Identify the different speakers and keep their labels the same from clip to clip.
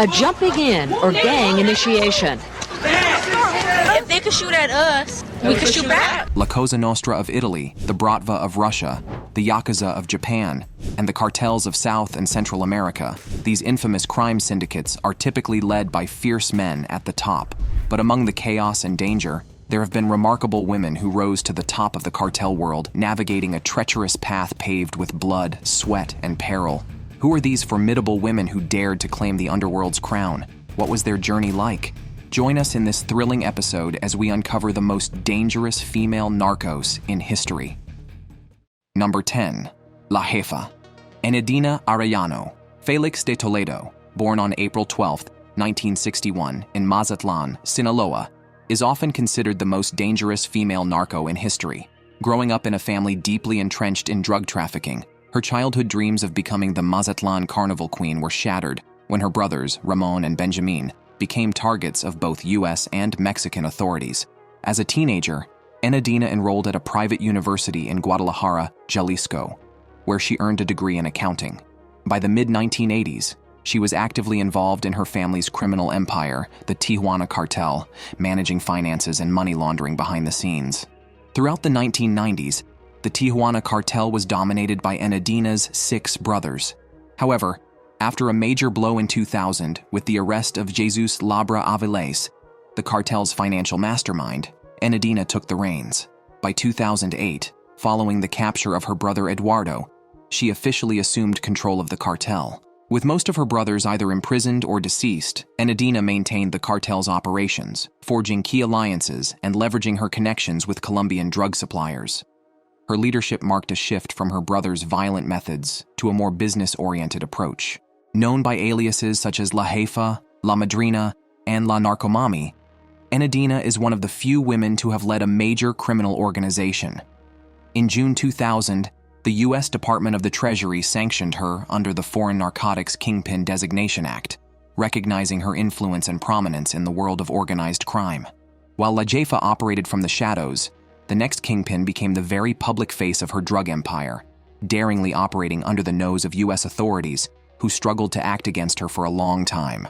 Speaker 1: A jumping in or gang initiation.
Speaker 2: If they could shoot at us, we could shoot back.
Speaker 3: La Cosa Nostra of Italy, the Bratva of Russia, the Yakuza of Japan, and the cartels of South and Central America. These infamous crime syndicates are typically led by fierce men at the top. But among the chaos and danger, there have been remarkable women who rose to the top of the cartel world, navigating a treacherous path paved with blood, sweat, and peril. Who are these formidable women who dared to claim the underworld's crown? What was their journey like? Join us in this thrilling episode as we uncover the most dangerous female narcos in history. Number 10. La Jefa. Enedina Arellano. Felix de Toledo, born on April 12, 1961, in Mazatlan, Sinaloa, is often considered the most dangerous female narco in history. Growing up in a family deeply entrenched in drug trafficking, her childhood dreams of becoming the Mazatlan Carnival Queen were shattered when her brothers, Ramon and Benjamin, became targets of both U.S. and Mexican authorities. As a teenager, Enedina enrolled at a private university in Guadalajara, Jalisco, where she earned a degree in accounting. By the mid-1980s, she was actively involved in her family's criminal empire, the Tijuana cartel, managing finances and money laundering behind the scenes. Throughout the 1990s, the Tijuana cartel was dominated by Enedina's 6 brothers. However, after a major blow in 2000 with the arrest of Jesus Labra Aviles, the cartel's financial mastermind, Enedina took the reins. By 2008, following the capture of her brother Eduardo, she officially assumed control of the cartel. With most of her brothers either imprisoned or deceased, Enedina maintained the cartel's operations, forging key alliances and leveraging her connections with Colombian drug suppliers. Her leadership marked a shift from her brother's violent methods to a more business-oriented approach. Known by aliases such as La Jefa, La Madrina, and La Narcomami, Enedina is one of the few women to have led a major criminal organization. In June 2000, the U.S. Department of the Treasury sanctioned her under the Foreign Narcotics Kingpin Designation Act, recognizing her influence and prominence in the world of organized crime. While La Jefa operated from the shadows, the next kingpin became the very public face of her drug empire, daringly operating under the nose of U.S. authorities who struggled to act against her for a long time.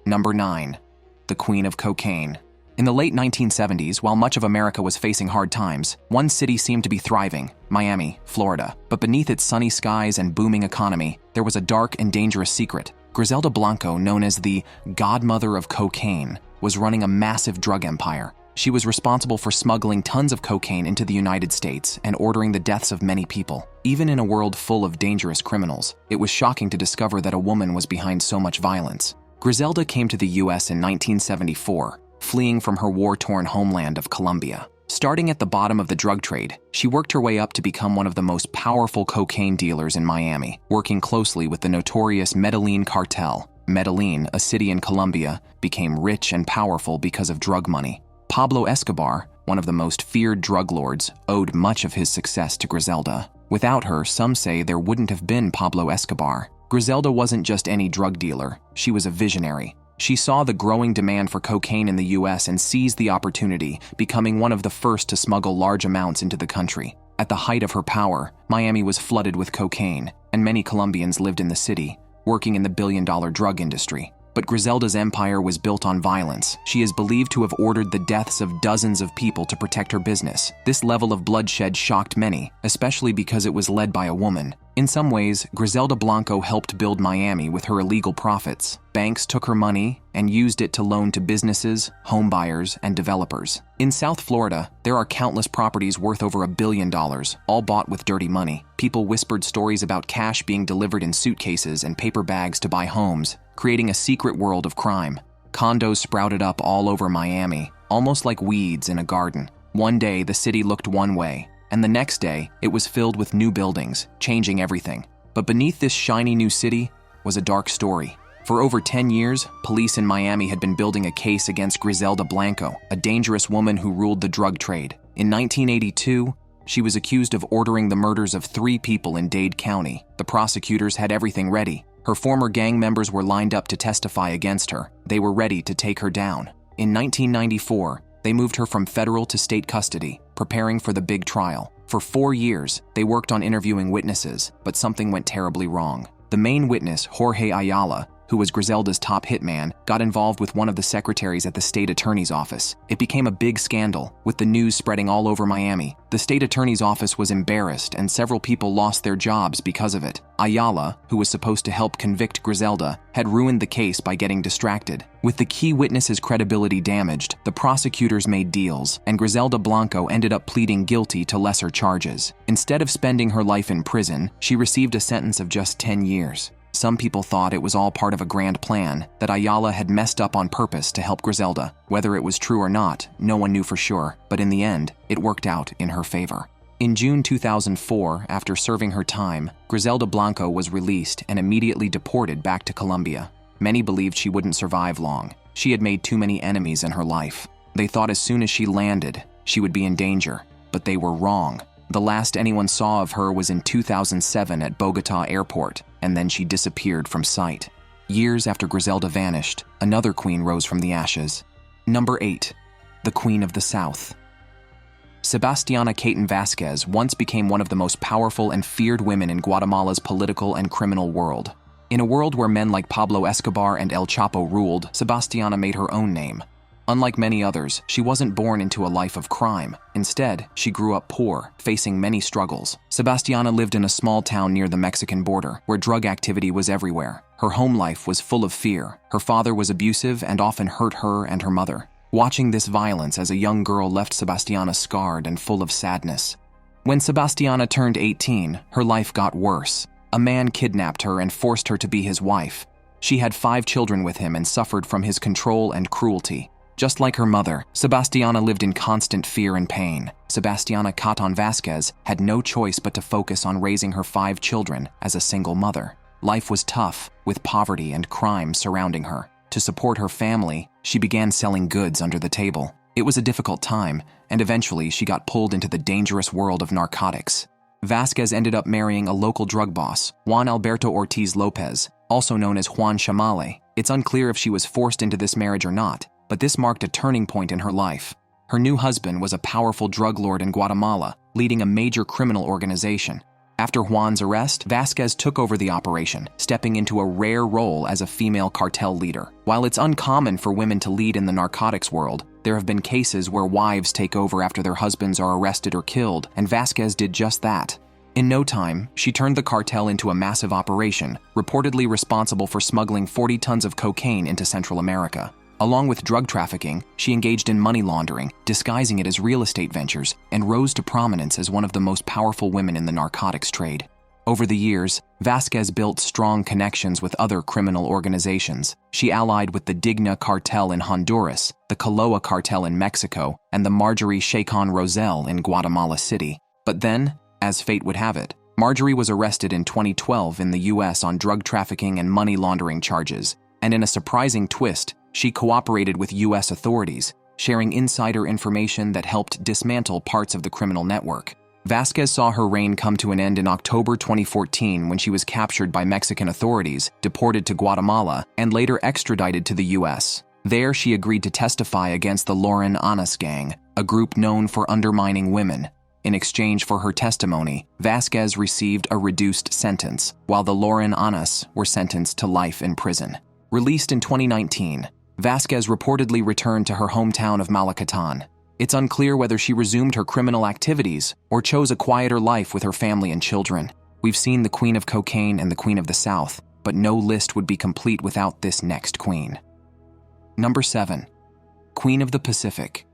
Speaker 3: Number 9. The Queen of Cocaine. In the late 1970s, while much of America was facing hard times, one city seemed to be thriving, Miami, Florida. But beneath its sunny skies and booming economy, there was a dark and dangerous secret. Griselda Blanco, known as the godmother of cocaine, was running a massive drug empire. She was responsible for smuggling tons of cocaine into the United States and ordering the deaths of many people. Even in a world full of dangerous criminals, it was shocking to discover that a woman was behind so much violence. Griselda came to the U.S. in 1974, fleeing from her war-torn homeland of Colombia. Starting at the bottom of the drug trade, she worked her way up to become one of the most powerful cocaine dealers in Miami, working closely with the notorious Medellin cartel. Medellin, a city in Colombia, became rich and powerful because of drug money. Pablo Escobar, one of the most feared drug lords, owed much of his success to Griselda. Without her, some say there wouldn't have been Pablo Escobar. Griselda wasn't just any drug dealer, she was a visionary. She saw the growing demand for cocaine in the U.S. and seized the opportunity, becoming one of the first to smuggle large amounts into the country. At the height of her power, Miami was flooded with cocaine, and many Colombians lived in the city, working in the billion-dollar drug industry. But Griselda's empire was built on violence. She is believed to have ordered the deaths of dozens of people to protect her business. This level of bloodshed shocked many, especially because it was led by a woman. In some ways, Griselda Blanco helped build Miami with her illegal profits. Banks took her money and used it to loan to businesses, home buyers, and developers. In South Florida, there are countless properties worth over $1 billion, all bought with dirty money. People whispered stories about cash being delivered in suitcases and paper bags to buy homes, creating a secret world of crime. Condos sprouted up all over Miami, almost like weeds in a garden. One day, the city looked one way, and the next day, it was filled with new buildings, changing everything. But beneath this shiny new city was a dark story. For over 10 years, police in Miami had been building a case against Griselda Blanco, a dangerous woman who ruled the drug trade. In 1982, she was accused of ordering the murders of 3 people in Dade County. The prosecutors had everything ready. Her former gang members were lined up to testify against her. They were ready to take her down. In 1994, they moved her from federal to state custody, preparing for the big trial. For 4 years, they worked on interviewing witnesses, but something went terribly wrong. The main witness, Jorge Ayala, who was Griselda's top hitman, got involved with one of the secretaries at the state attorney's office. It became a big scandal, with the news spreading all over Miami. The state attorney's office was embarrassed, and several people lost their jobs because of it. Ayala, who was supposed to help convict Griselda, had ruined the case by getting distracted. With the key witness's credibility damaged, the prosecutors made deals, and Griselda Blanco ended up pleading guilty to lesser charges. Instead of spending her life in prison, she received a sentence of just 10 years. Some people thought it was all part of a grand plan, that Ayala had messed up on purpose to help Griselda. Whether it was true or not, no one knew for sure, but in the end, it worked out in her favor. In June 2004, after serving her time, Griselda Blanco was released and immediately deported back to Colombia. Many believed she wouldn't survive long. She had made too many enemies in her life. They thought as soon as she landed, she would be in danger, but they were wrong. The last anyone saw of her was in 2007 at Bogota Airport, and then she disappeared from sight. Years after Griselda vanished, another queen rose from the ashes. Number 8. The Queen of the South. Sebastiana Caton Vasquez once became one of the most powerful and feared women in Guatemala's political and criminal world. In a world where men like Pablo Escobar and El Chapo ruled, Sebastiana made her own name. Unlike many others, she wasn't born into a life of crime. Instead, she grew up poor, facing many struggles. Sebastiana lived in a small town near the Mexican border, where drug activity was everywhere. Her home life was full of fear. Her father was abusive and often hurt her and her mother. Watching this violence as a young girl left Sebastiana scarred and full of sadness. When Sebastiana turned 18, her life got worse. A man kidnapped her and forced her to be his wife. She had 5 children with him and suffered from his control and cruelty. Just like her mother, Sebastiana lived in constant fear and pain. Sebastiana Caton Vasquez had no choice but to focus on raising her 5 children as a single mother. Life was tough, with poverty and crime surrounding her. To support her family, she began selling goods under the table. It was a difficult time, and eventually she got pulled into the dangerous world of narcotics. Vasquez ended up marrying a local drug boss, Juan Alberto Ortiz Lopez, also known as Juan Chamale. It's unclear if she was forced into this marriage or not, but this marked a turning point in her life. Her new husband was a powerful drug lord in Guatemala, leading a major criminal organization. After Juan's arrest, Vasquez took over the operation, stepping into a rare role as a female cartel leader. While it's uncommon for women to lead in the narcotics world, there have been cases where wives take over after their husbands are arrested or killed, and Vasquez did just that. In no time, she turned the cartel into a massive operation, reportedly responsible for smuggling 40 tons of cocaine into Central America. Along with drug trafficking, she engaged in money laundering, disguising it as real estate ventures, and rose to prominence as one of the most powerful women in the narcotics trade. Over the years, Vasquez built strong connections with other criminal organizations. She allied with the Digna cartel in Honduras, the Caloa cartel in Mexico, and the Marjorie Chacon Rosell in Guatemala City. But then, as fate would have it, Marjorie was arrested in 2012 in the US on drug trafficking and money laundering charges, and in a surprising twist, she cooperated with US authorities, sharing insider information that helped dismantle parts of the criminal network. Vasquez saw her reign come to an end in October 2014 when she was captured by Mexican authorities, deported to Guatemala, and later extradited to the US. There, she agreed to testify against the Lauren Anas gang, a group known for undermining women. In exchange for her testimony, Vasquez received a reduced sentence, while the Lauren Anas were sentenced to life in prison. Released in 2019, Vasquez reportedly returned to her hometown of Malacatan. It's unclear whether she resumed her criminal activities or chose a quieter life with her family and children. We've seen the Queen of Cocaine and the Queen of the South, but no list would be complete without this next queen. Number 7. Queen of the Pacific.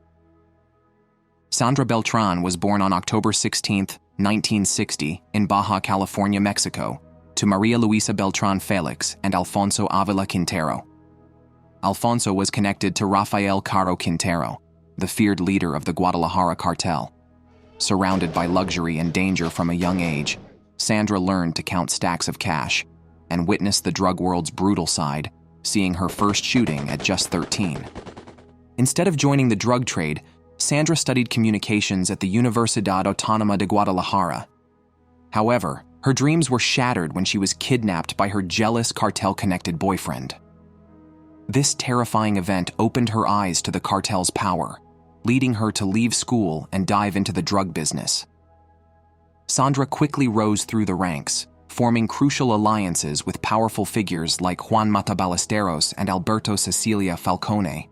Speaker 3: Sandra Beltran was born on October 16, 1960, in Baja California, Mexico, to Maria Luisa Beltran Felix and Alfonso Avila Quintero. Alfonso was connected to Rafael Caro Quintero, the feared leader of the Guadalajara cartel. Surrounded by luxury and danger from a young age, Sandra learned to count stacks of cash and witnessed the drug world's brutal side, seeing her first shooting at just 13. Instead of joining the drug trade, Sandra studied communications at the Universidad Autónoma de Guadalajara. However, her dreams were shattered when she was kidnapped by her jealous cartel-connected boyfriend. This terrifying event opened her eyes to the cartel's power, leading her to leave school and dive into the drug business. Sandra quickly rose through the ranks, forming crucial alliances with powerful figures like Juan Mata Ballesteros and Alberto Cecilia Falcone.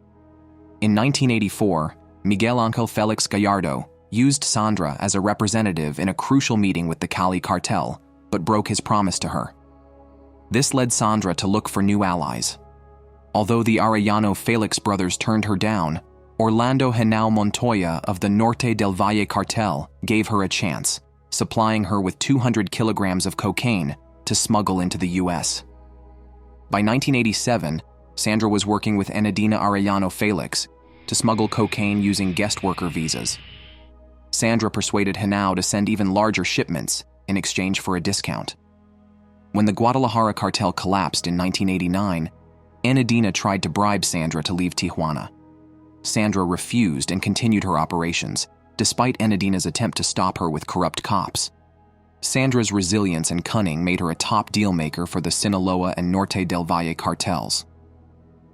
Speaker 3: In 1984, Miguel Ángel Félix Gallardo used Sandra as a representative in a crucial meeting with the Cali cartel, but broke his promise to her. This led Sandra to look for new allies. Although the Arellano Felix brothers turned her down, Orlando Henao Montoya of the Norte del Valle cartel gave her a chance, supplying her with 200 kilograms of cocaine to smuggle into the U.S. By 1987, Sandra was working with Enedina Arellano Felix to smuggle cocaine using guest worker visas. Sandra persuaded Henao to send even larger shipments in exchange for a discount. When the Guadalajara cartel collapsed in 1989, Enedina tried to bribe Sandra to leave Tijuana. Sandra refused and continued her operations, despite Enedina's attempt to stop her with corrupt cops. Sandra's resilience and cunning made her a top dealmaker for the Sinaloa and Norte del Valle cartels.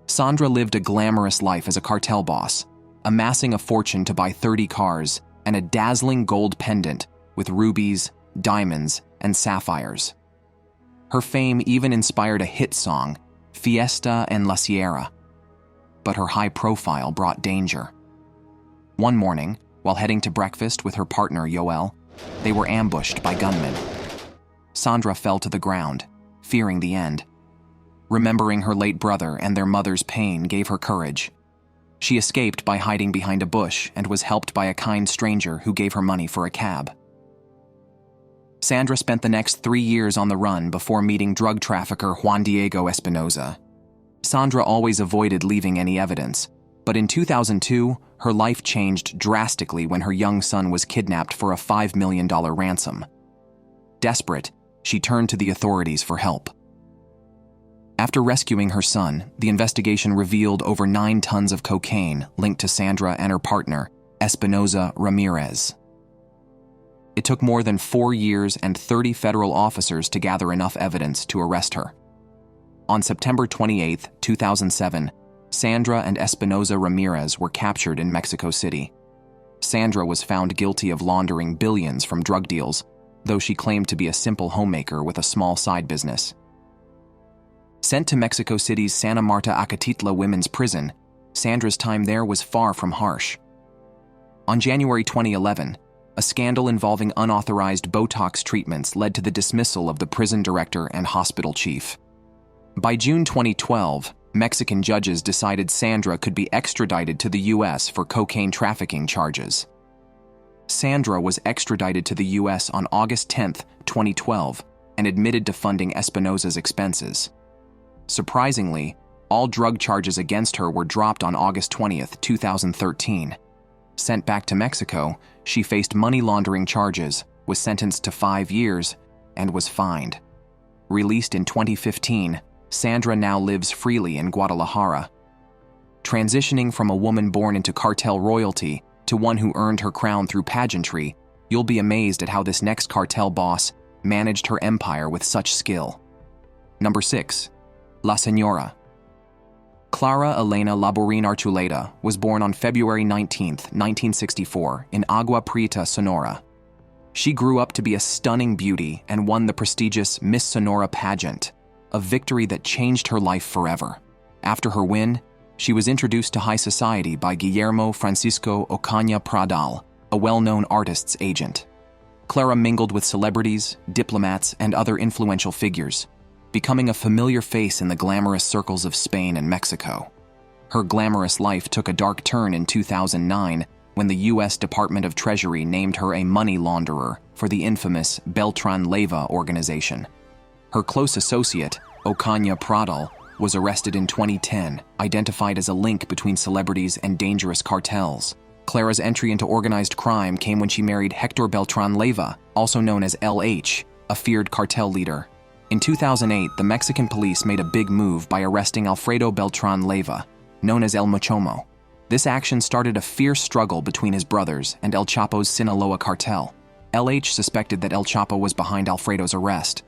Speaker 3: Sandra lived a glamorous life as a cartel boss, amassing a fortune to buy 30 cars and a dazzling gold pendant with rubies, diamonds, and sapphires. Her fame even inspired a hit song, Fiesta en la Sierra. But her high profile brought danger. One morning, while heading to breakfast with her partner Yoel, they were ambushed by gunmen. Sandra fell to the ground, fearing the end. Remembering her late brother and their mother's pain gave her courage. She escaped by hiding behind a bush and was helped by a kind stranger who gave her money for a cab. Sandra spent the next 3 years on the run before meeting drug trafficker Juan Diego Espinoza. Sandra always avoided leaving any evidence, but in 2002, her life changed drastically when her young son was kidnapped for a $5 million ransom. Desperate, she turned to the authorities for help. After rescuing her son, the investigation revealed over 9 tons of cocaine linked to Sandra and her partner, Espinoza Ramirez. It took more than 4 years and 30 federal officers to gather enough evidence to arrest her. On September 28, 2007, Sandra and Espinoza Ramirez were captured in Mexico City. Sandra was found guilty of laundering billions from drug deals, though she claimed to be a simple homemaker with a small side business. Sent to Mexico City's Santa Marta Acatitla Women's Prison, Sandra's time there was far from harsh. On January 2011, a scandal involving unauthorized Botox treatments led to the dismissal of the prison director and hospital chief. By June 2012, Mexican judges decided Sandra could be extradited to the U.S. for cocaine trafficking charges. Sandra was extradited to the U.S. on August 10, 2012, and admitted to funding Espinoza's expenses. Surprisingly, all drug charges against her were dropped on August 20, 2013. Sent back to Mexico, she faced money laundering charges, was sentenced to 5 years, and was fined. Released in 2015, Sandra now lives freely in Guadalajara. Transitioning from a woman born into cartel royalty to one who earned her crown through pageantry, you'll be amazed at how this next cartel boss managed her empire with such skill. Number 6. La Señora. Clara Elena Laborín Archuleta was born on February 19, 1964, in Agua Prieta, Sonora. She grew up to be a stunning beauty and won the prestigious Miss Sonora pageant, a victory that changed her life forever. After her win, she was introduced to high society by Guillermo Francisco Ocaña Pradal, a well-known artist's agent. Clara mingled with celebrities, diplomats, and other influential figures, becoming a familiar face in the glamorous circles of Spain and Mexico. Her glamorous life took a dark turn in 2009 when the U.S. Department of Treasury named her a money launderer for the infamous Beltran Leyva organization. Her close associate, Ocaña Pradal, was arrested in 2010, identified as a link between celebrities and dangerous cartels. Clara's entry into organized crime came when she married Hector Beltran Leyva, also known as LH, a feared cartel leader. In 2008, the Mexican police made a big move by arresting Alfredo Beltran Leyva, known as El Mochomo. This action started a fierce struggle between his brothers and El Chapo's Sinaloa cartel. LH suspected that El Chapo was behind Alfredo's arrest.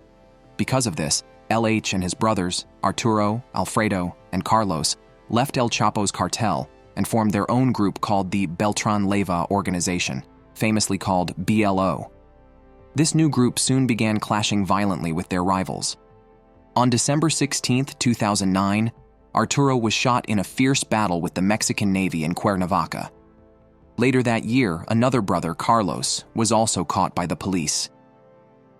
Speaker 3: Because of this, LH and his brothers, Arturo, Alfredo, and Carlos, left El Chapo's cartel and formed their own group called the Beltran Leyva organization, famously called BLO. This new group soon began clashing violently with their rivals. On December 16, 2009, Arturo was shot in a fierce battle with the Mexican Navy in Cuernavaca. Later that year, another brother, Carlos, was also caught by the police.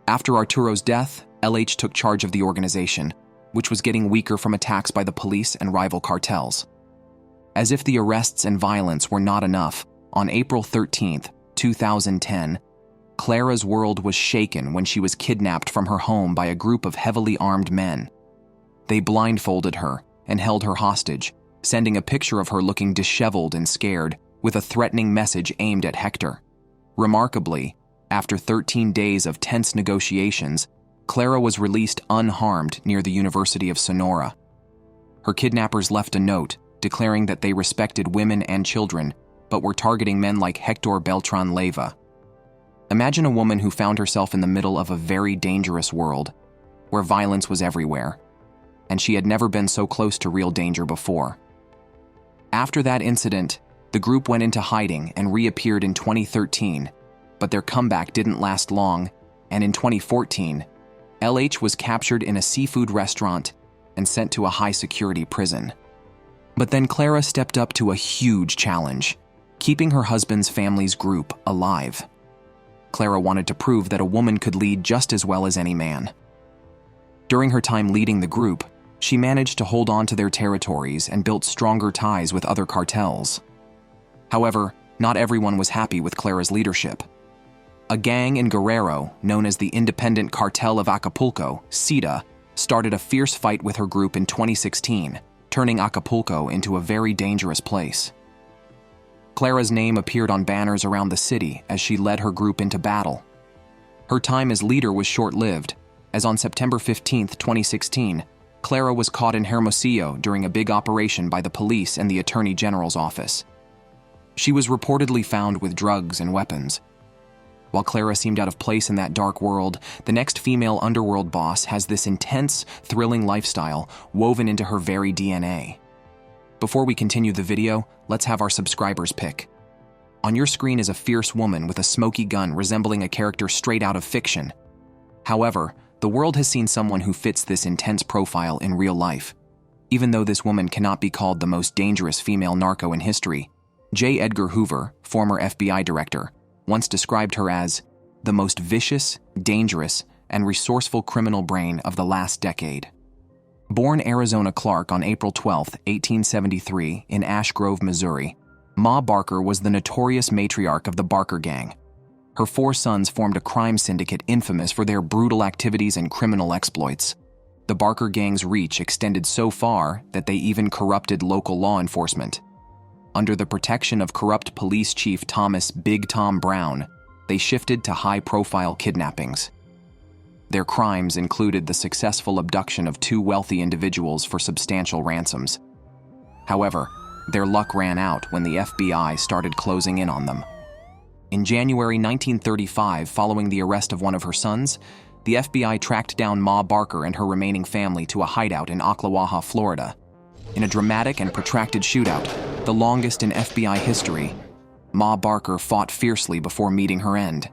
Speaker 3: After Arturo's death, LH took charge of the organization, which was getting weaker from attacks by the police and rival cartels. As if the arrests and violence were not enough, on April 13, 2010, Clara's world was shaken when she was kidnapped from her home by a group of heavily armed men. They blindfolded her and held her hostage, sending a picture of her looking disheveled and scared, with a threatening message aimed at Hector. Remarkably, after 13 days of tense negotiations, Clara was released unharmed near the University of Sonora. Her kidnappers left a note declaring that they respected women and children, but were targeting men like Hector Beltran Leyva. Imagine a woman who found herself in the middle of a very dangerous world, where violence was everywhere, and she had never been so close to real danger before. After that incident, the group went into hiding and reappeared in 2013, but their comeback didn't last long, and in 2014, LH was captured in a seafood restaurant and sent to a high-security prison. But then Clara stepped up to a huge challenge, keeping her husband's family's group alive. Clara wanted to prove that a woman could lead just as well as any man. During her time leading the group, she managed to hold on to their territories and built stronger ties with other cartels. However, not everyone was happy with Clara's leadership. A gang in Guerrero, known as the Independent Cartel of Acapulco, CIDA, started a fierce fight with her group in 2016, turning Acapulco into a very dangerous place. Clara's name appeared on banners around the city as she led her group into battle. Her time as leader was short-lived, as on September 15, 2016, Clara was caught in Hermosillo during a big operation by the police and the Attorney General's office. She was reportedly found with drugs and weapons. While Clara seemed out of place in that dark world, the next female underworld boss has this intense, thrilling lifestyle woven into her very DNA. Before we continue the video, let's have our subscribers pick. On your screen is a fierce woman with a smoky gun resembling a character straight out of fiction. However, the world has seen someone who fits this intense profile in real life. Even though this woman cannot be called the most dangerous female narco in history, J. Edgar Hoover, former FBI director, once described her as the most vicious, dangerous, and resourceful criminal brain of the last decade. Born Arizona Clark on April 12, 1873, in Ash Grove, Missouri, Ma Barker was the notorious matriarch of the Barker Gang. Her 4 sons formed a crime syndicate infamous for their brutal activities and criminal exploits. The Barker Gang's reach extended so far that they even corrupted local law enforcement. Under the protection of corrupt police chief Thomas Big Tom Brown, they shifted to high-profile kidnappings. Their crimes included the successful abduction of 2 wealthy individuals for substantial ransoms. However, their luck ran out when the FBI started closing in on them. In January 1935, following the arrest of one of her sons, the FBI tracked down Ma Barker and her remaining family to a hideout in Ocklawaha, Florida. In a dramatic and protracted shootout, the longest in FBI history, Ma Barker fought fiercely before meeting her end.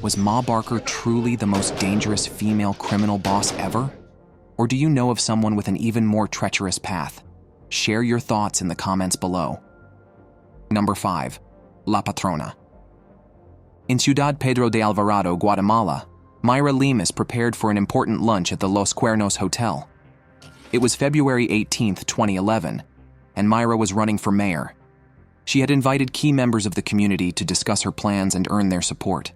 Speaker 3: Was Ma Barker truly the most dangerous female criminal boss ever? Or do you know of someone with an even more treacherous path? Share your thoughts in the comments below. Number 5. La Patrona. In Ciudad Pedro de Alvarado, Guatemala, Mayra Lemus prepared for an important lunch at the Los Cuernos Hotel. It was February 18, 2011, and Mayra was running for mayor. She had invited key members of the community to discuss her plans and earn their support.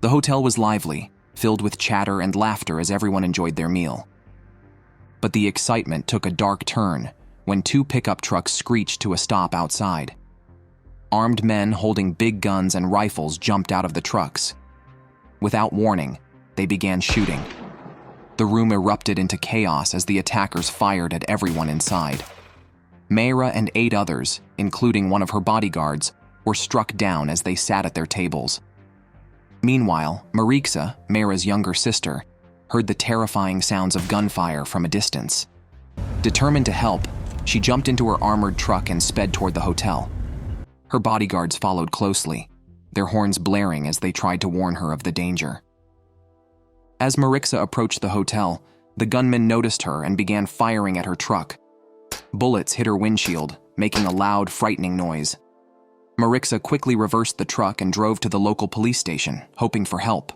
Speaker 3: The hotel was lively, filled with chatter and laughter as everyone enjoyed their meal. But the excitement took a dark turn when 2 pickup trucks screeched to a stop outside. Armed men holding big guns and rifles jumped out of the trucks. Without warning, they began shooting. The room erupted into chaos as the attackers fired at everyone inside. Mayra and 8 others, including one of her bodyguards, were struck down as they sat at their tables. Meanwhile, Marixa, Mayra's younger sister, heard the terrifying sounds of gunfire from a distance. Determined to help, she jumped into her armored truck and sped toward the hotel. Her bodyguards followed closely, their horns blaring as they tried to warn her of the danger. As Marixa approached the hotel, the gunman noticed her and began firing at her truck. Bullets hit her windshield, making a loud, frightening noise. Marixa quickly reversed the truck and drove to the local police station, hoping for help.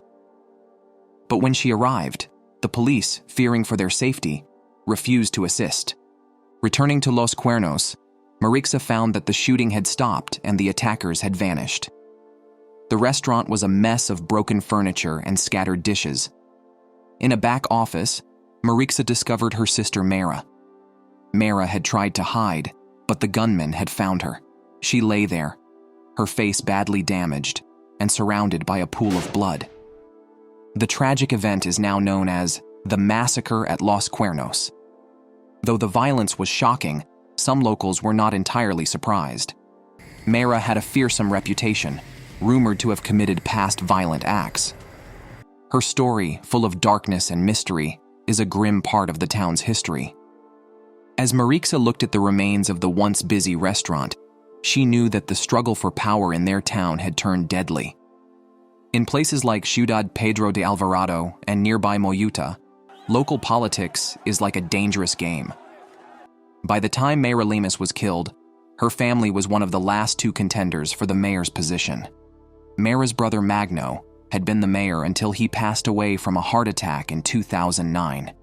Speaker 3: But when she arrived, the police, fearing for their safety, refused to assist. Returning to Los Cuernos, Marixa found that the shooting had stopped and the attackers had vanished. The restaurant was a mess of broken furniture and scattered dishes. In a back office, Marixa discovered her sister Mara. Mara had tried to hide, but the gunman had found her. She lay there, her face badly damaged and surrounded by a pool of blood. The tragic event is now known as the Massacre at Los Cuernos. Though the violence was shocking, some locals were not entirely surprised. Mara had a fearsome reputation, rumored to have committed past violent acts. Her story, full of darkness and mystery, is a grim part of the town's history. As Marixa looked at the remains of the once busy restaurant, she knew that the struggle for power in their town had turned deadly. In places like Ciudad Pedro de Alvarado and nearby Moyuta, local politics is like a dangerous game. By the time Mayra Lemus was killed, her family was one of the last two contenders for the mayor's position. Mayra's brother Magno had been the mayor until he passed away from a heart attack in 2009.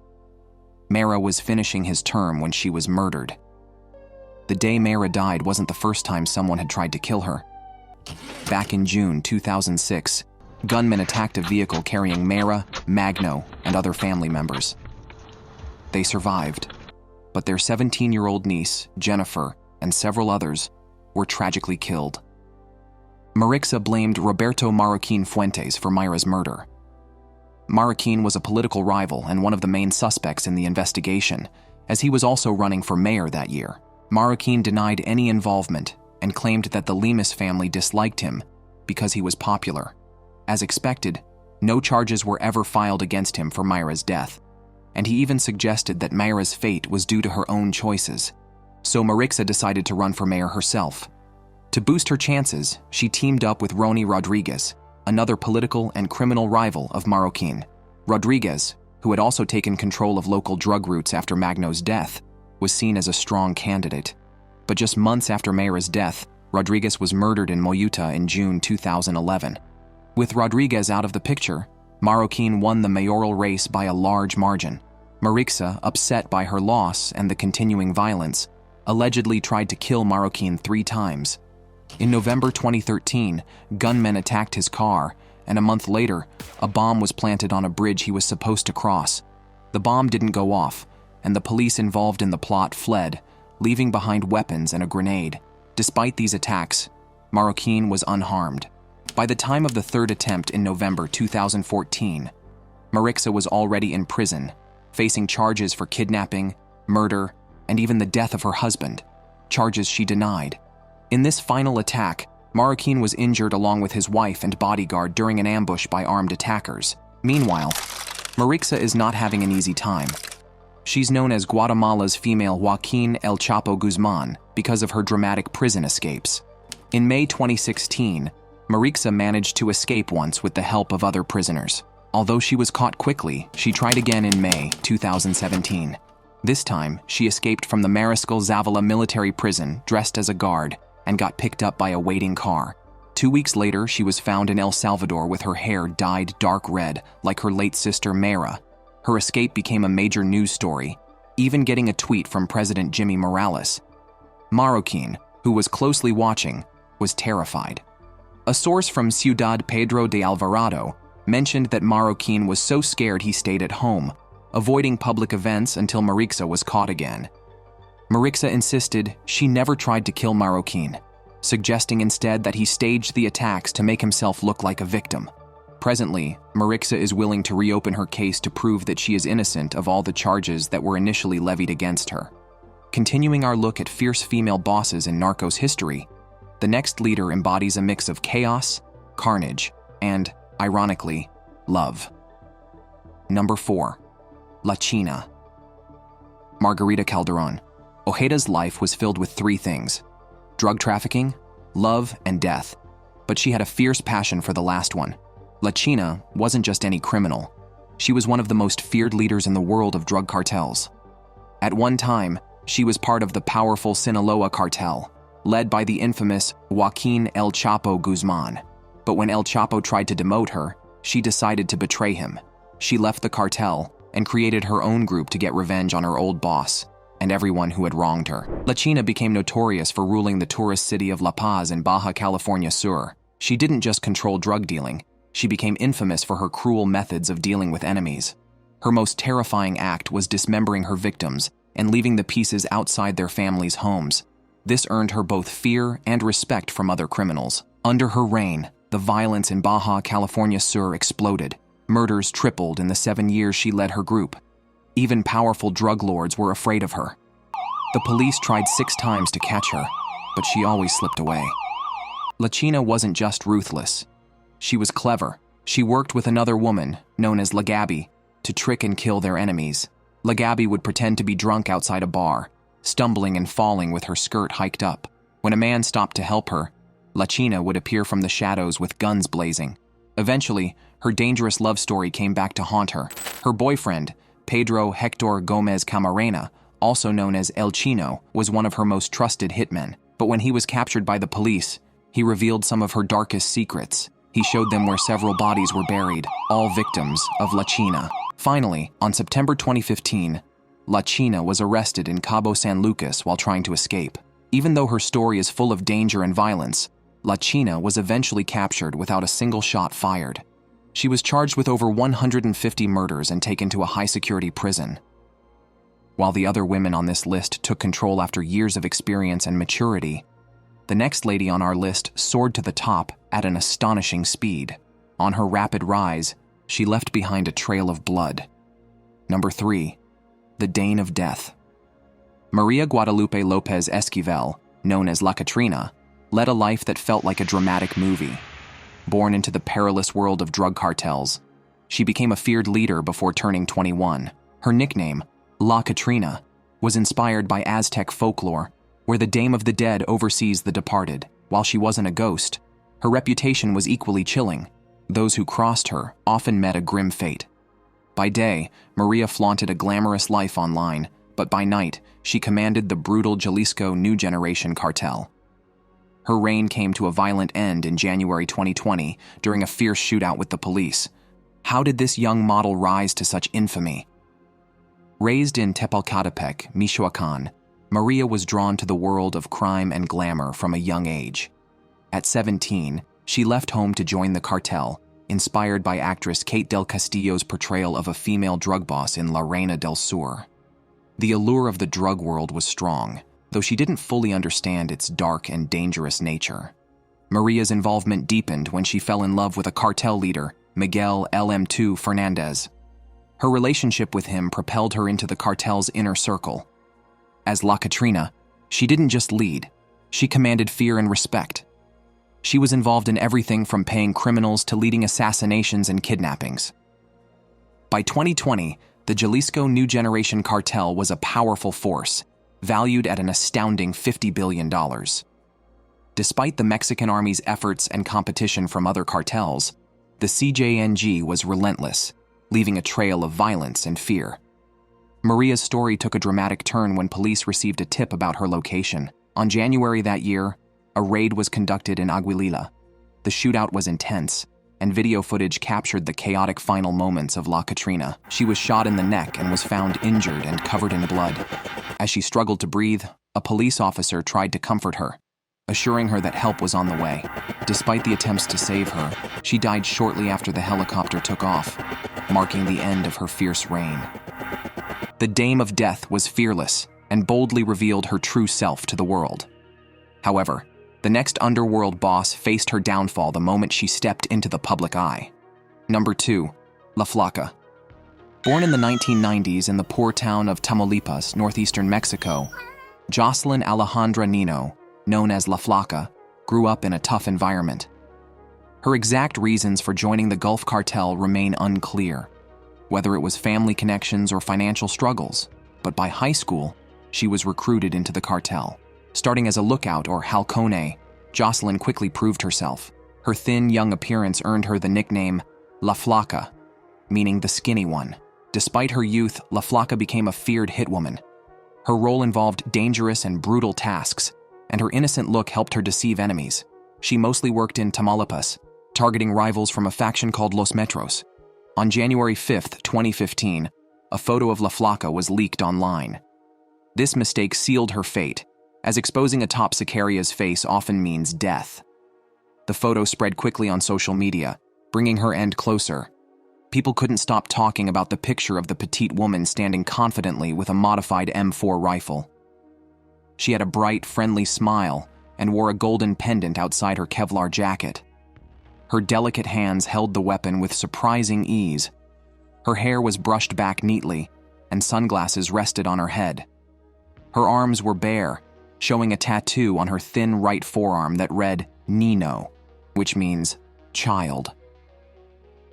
Speaker 3: Mayra was finishing his term when she was murdered. The day Mayra died wasn't the first time someone had tried to kill her. Back in June 2006, gunmen attacked a vehicle carrying Mayra, Magno, and other family members. They survived, but their 17-year-old niece, Jennifer, and several others were tragically killed. Marixa blamed Roberto Marroquin Fuentes for Mayra's murder. Marroquin was a political rival and one of the main suspects in the investigation, as he was also running for mayor that year. Marroquin denied any involvement and claimed that the Lemus family disliked him because he was popular. As expected, no charges were ever filed against him for Mayra's death, and he even suggested that Mayra's fate was due to her own choices. So Marixa decided to run for mayor herself. To boost her chances, she teamed up with Roni Rodriguez, another political and criminal rival of Marroquin. Rodriguez, who had also taken control of local drug routes after Magno's death, was seen as a strong candidate. But just months after Mayra's death, Rodriguez was murdered in Moyuta in June 2011. With Rodriguez out of the picture, Marroquin won the mayoral race by a large margin. Marixa, upset by her loss and the continuing violence, allegedly tried to kill Marroquin 3 times. In November 2013, gunmen attacked his car, and a month later, a bomb was planted on a bridge he was supposed to cross. The bomb didn't go off, and the police involved in the plot fled, leaving behind weapons and a grenade. Despite these attacks, Marroquin was unharmed. By the time of the third attempt in November 2014, Marixa was already in prison, facing charges for kidnapping, murder, and even the death of her husband, charges she denied. In this final attack, Marroquin was injured along with his wife and bodyguard during an ambush by armed attackers. Meanwhile, Marixa is not having an easy time. She's known as Guatemala's female Joaquin El Chapo Guzman because of her dramatic prison escapes. In May 2016, Marixa managed to escape once with the help of other prisoners. Although she was caught quickly, she tried again in May 2017. This time, she escaped from the Mariscal Zavala military prison dressed as a guard and got picked up by a waiting car. 2 weeks later, she was found in El Salvador with her hair dyed dark red like her late sister Mayra. Her escape became a major news story, even getting a tweet from President Jimmy Morales. Marroquin, who was closely watching, was terrified. A source from Ciudad Pedro de Alvarado mentioned that Marroquin was so scared he stayed at home, avoiding public events until Marixa was caught again. Marixa insisted she never tried to kill Marroquin, suggesting instead that he staged the attacks to make himself look like a victim. Presently, Marixa is willing to reopen her case to prove that she is innocent of all the charges that were initially levied against her. Continuing our look at fierce female bosses in Narcos history, the next leader embodies a mix of chaos, carnage, and, ironically, love. Number 4. La China. Margarita Calderon. Ojeda's life was filled with 3 things: drug trafficking, love, and death. but she had a fierce passion for the last one. La China wasn't just any criminal. She was one of the most feared leaders in the world of drug cartels. At one time, she was part of the powerful Sinaloa cartel, led by the infamous Joaquin El Chapo Guzman. But when El Chapo tried to demote her, she decided to betray him. She left the cartel and created her own group to get revenge on her old boss and everyone who had wronged her. La China became notorious for ruling the tourist city of La Paz in Baja California Sur. She didn't just control drug dealing, she became infamous for her cruel methods of dealing with enemies. Her most terrifying act was dismembering her victims and leaving the pieces outside their families' homes. This earned her both fear and respect from other criminals. Under her reign, the violence in Baja California Sur exploded. Murders tripled in the 7 years she led her group. Even powerful drug lords were afraid of her. The police tried 6 times to catch her, but she always slipped away. La China wasn't just ruthless. She was clever. She worked with another woman, known as La Gabi, to trick and kill their enemies. La Gabi would pretend to be drunk outside a bar, stumbling and falling with her skirt hiked up. When a man stopped to help her, La China would appear from the shadows with guns blazing. Eventually, her dangerous love story came back to haunt her. Her boyfriend, Pedro Hector Gomez Camarena, also known as El Chino, was one of her most trusted hitmen. But when he was captured by the police, he revealed some of her darkest secrets. He showed them where several bodies were buried, all victims of La China. Finally, on September 2015, La China was arrested in Cabo San Lucas while trying to escape. Even though her story is full of danger and violence, La China was eventually captured without a single shot fired. She was charged with over 150 murders and taken to a high-security prison. While the other women on this list took control after years of experience and maturity, the next lady on our list soared to the top at an astonishing speed. On her rapid rise, she left behind a trail of blood. Number 3. The Dane of Death. Maria Guadalupe Lopez Esquivel, known as La Catrina, led a life that felt like a dramatic movie. Born into the perilous world of drug cartels, she became a feared leader before turning 21. Her nickname, La Catrina, was inspired by Aztec folklore, where the Dame of the Dead oversees the departed. While she wasn't a ghost, her reputation was equally chilling. Those who crossed her often met a grim fate. By day, Maria flaunted a glamorous life online, but by night, she commanded the brutal Jalisco New Generation cartel. Her reign came to a violent end in January 2020 during a fierce shootout with the police. How did this young model rise to such infamy? Raised in Tepalcatepec, Michoacan, Maria was drawn to the world of crime and glamour from a young age. At 17, she left home to join the cartel, inspired by actress Kate del Castillo's portrayal of a female drug boss in La Reina del Sur. The allure of the drug world was strong, though she didn't fully understand its dark and dangerous nature. Maria's involvement deepened when she fell in love with a cartel leader, Miguel LM2 Fernandez. Her relationship with him propelled her into the cartel's inner circle. As La Catrina, she didn't just lead, she commanded fear and respect. She was involved in everything from paying criminals to leading assassinations and kidnappings. By 2020, the Jalisco New Generation cartel was a powerful force, valued at an astounding $50 billion. Despite the Mexican army's efforts and competition from other cartels, the CJNG was relentless, leaving a trail of violence and fear. Maria's story took a dramatic turn when police received a tip about her location. On January that year, a raid was conducted in Aguililla. The shootout was intense, and video footage captured the chaotic final moments of La Catrina. She was shot in the neck and was found injured and covered in blood. As she struggled to breathe, a police officer tried to comfort her, assuring her that help was on the way. Despite the attempts to save her, she died shortly after the helicopter took off, marking the end of her fierce reign. The Dame of Death was fearless and boldly revealed her true self to the world. However, the next underworld boss faced her downfall the moment she stepped into the public eye. Number 2. La Flaca. Born in the 1990s in the poor town of Tamaulipas, northeastern Mexico, Jocelyn Alejandra Nino, known as La Flaca, grew up in a tough environment. Her exact reasons for joining the Gulf Cartel remain unclear, whether it was family connections or financial struggles, but by high school, she was recruited into the cartel. Starting as a lookout or halcone, Jocelyn quickly proved herself. Her thin, young appearance earned her the nickname La Flaca, meaning the skinny one. Despite her youth, La Flaca became a feared hitwoman. Her role involved dangerous and brutal tasks, and her innocent look helped her deceive enemies. She mostly worked in Tamaulipas, targeting rivals from a faction called Los Metros. On January 5, 2015, a photo of La Flaca was leaked online. This mistake sealed her fate, as exposing a top sicaria's face often means death. The photo spread quickly on social media, bringing her end closer. People couldn't stop talking about the picture of the petite woman standing confidently with a modified M4 rifle. She had a bright, friendly smile and wore a golden pendant outside her Kevlar jacket. Her delicate hands held the weapon with surprising ease. Her hair was brushed back neatly, and sunglasses rested on her head. Her arms were bare, showing a tattoo on her thin right forearm that read Nino, which means child.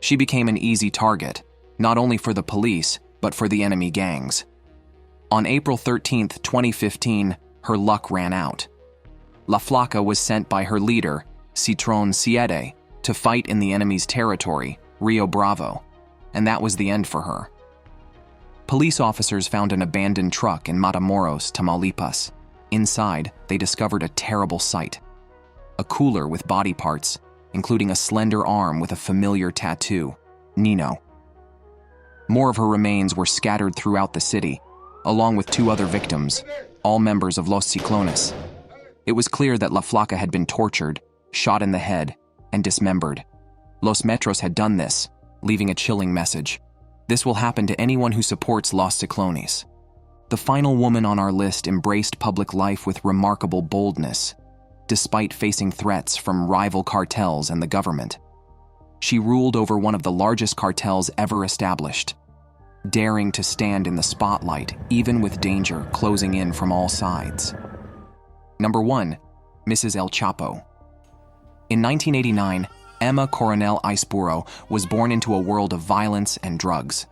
Speaker 3: She became an easy target, not only for the police, but for the enemy gangs. On April 13, 2015, her luck ran out. La Flaca was sent by her leader, Citron Siete, to fight in the enemy's territory, Rio Bravo, and that was the end for her. Police officers found an abandoned truck in Matamoros, Tamaulipas. Inside, they discovered a terrible sight. A cooler with body parts, including a slender arm with a familiar tattoo, Nino. More of her remains were scattered throughout the city, along with 2 other victims, all members of Los Ciclones. It was clear that La Flaca had been tortured, shot in the head, and dismembered. Los Metros had done this, leaving a chilling message. This will happen to anyone who supports Los Ciclones. The final woman on our list embraced public life with remarkable boldness, despite facing threats from rival cartels and the government. She ruled over one of the largest cartels ever established, daring to stand in the spotlight even with danger closing in from all sides. Number 1. Mrs. El Chapo. In 1989, Emma Coronel Aispuro was born into a world of violence and drugs.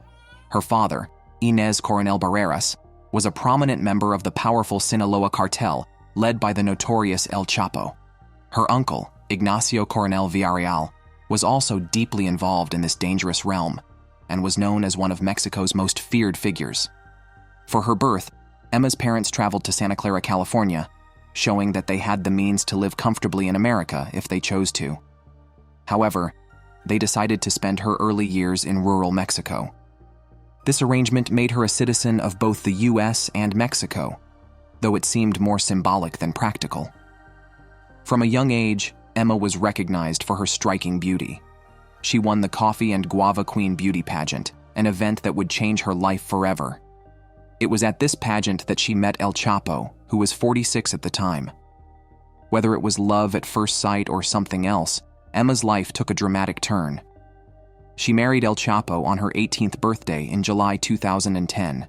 Speaker 3: Her father, Inez Coronel Barreras, was a prominent member of the powerful Sinaloa cartel led by the notorious El Chapo. Her uncle, Ignacio Coronel Villarreal, was also deeply involved in this dangerous realm and was known as one of Mexico's most feared figures. For her birth, Emma's parents traveled to Santa Clara, California, showing that they had the means to live comfortably in America if they chose to. However, they decided to spend her early years in rural Mexico. This arrangement made her a citizen of both the US and Mexico, though it seemed more symbolic than practical. From a young age, Emma was recognized for her striking beauty. She won the Coffee and Guava Queen beauty pageant, an event that would change her life forever. It was at this pageant that she met El Chapo, who was 46 at the time. Whether it was love at first sight or something else, Emma's life took a dramatic turn. She married El Chapo on her 18th birthday in July 2010.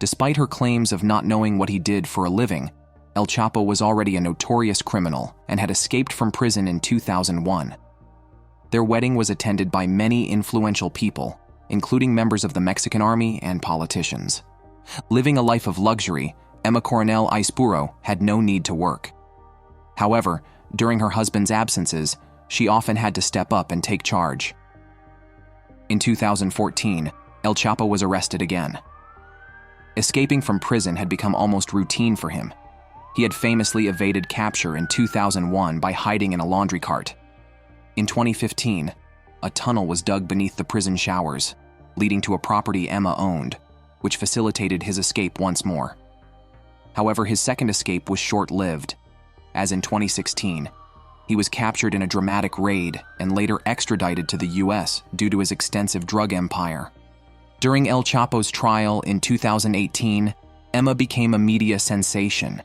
Speaker 3: Despite her claims of not knowing what he did for a living, El Chapo was already a notorious criminal and had escaped from prison in 2001. Their wedding was attended by many influential people, including members of the Mexican army and politicians. Living a life of luxury, Emma Coronel Aispuro had no need to work. However, during her husband's absences, she often had to step up and take charge. In 2014, El Chapo was arrested again. Escaping from prison had become almost routine for him. He had famously evaded capture in 2001 by hiding in a laundry cart. In 2015, a tunnel was dug beneath the prison showers, leading to a property Emma owned, which facilitated his escape once more. However, his second escape was short-lived, as in 2016, he was captured in a dramatic raid and later extradited to the US due to his extensive drug empire. During El Chapo's trial in 2018, Emma became a media sensation.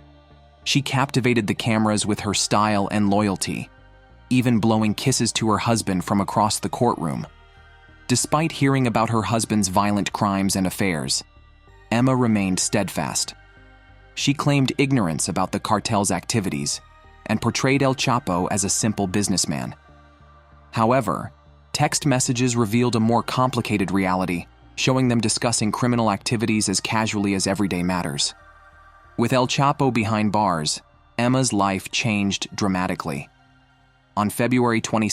Speaker 3: She captivated the cameras with her style and loyalty, even blowing kisses to her husband from across the courtroom. Despite hearing about her husband's violent crimes and affairs, Emma remained steadfast. She claimed ignorance about the cartel's activities and portrayed El Chapo as a simple businessman. However, text messages revealed a more complicated reality, showing them discussing criminal activities as casually as everyday matters. With El Chapo behind bars, Emma's life changed dramatically. On February 22,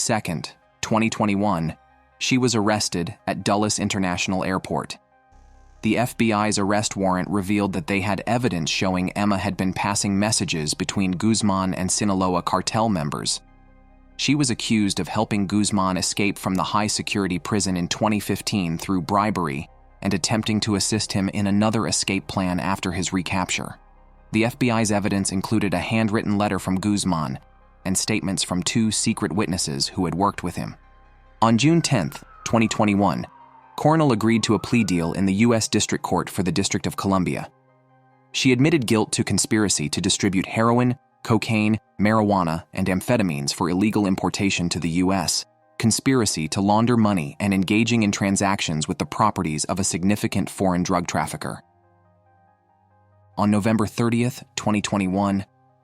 Speaker 3: 2021, she was arrested at Dulles International Airport. The FBI's arrest warrant revealed that they had evidence showing Emma had been passing messages between Guzman and Sinaloa cartel members. She was accused of helping Guzman escape from the high-security prison in 2015 through bribery and attempting to assist him in another escape plan after his recapture. The FBI's evidence included a handwritten letter from Guzman and statements from 2 secret witnesses who had worked with him. On June 10, 2021, Cornell agreed to a plea deal in the U.S. District Court for the District of Columbia. She admitted guilt to conspiracy to distribute heroin, cocaine, marijuana, and amphetamines for illegal importation to the U.S., conspiracy to launder money, and engaging in transactions with the properties of a significant foreign drug trafficker. On November 30, 2021,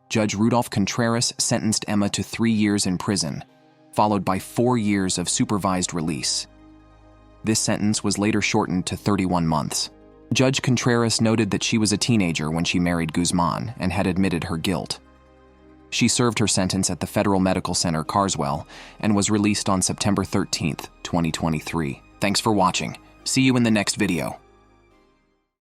Speaker 3: Judge Rudolph Contreras sentenced Emma to 3 years in prison, followed by 4 years of supervised release. This sentence was later shortened to 31 months. Judge Contreras noted that she was a teenager when she married Guzman and had admitted her guilt. She served her sentence at the Federal Medical Center Carswell and was released on September 13, 2023. Thanks for watching. See you in the next video.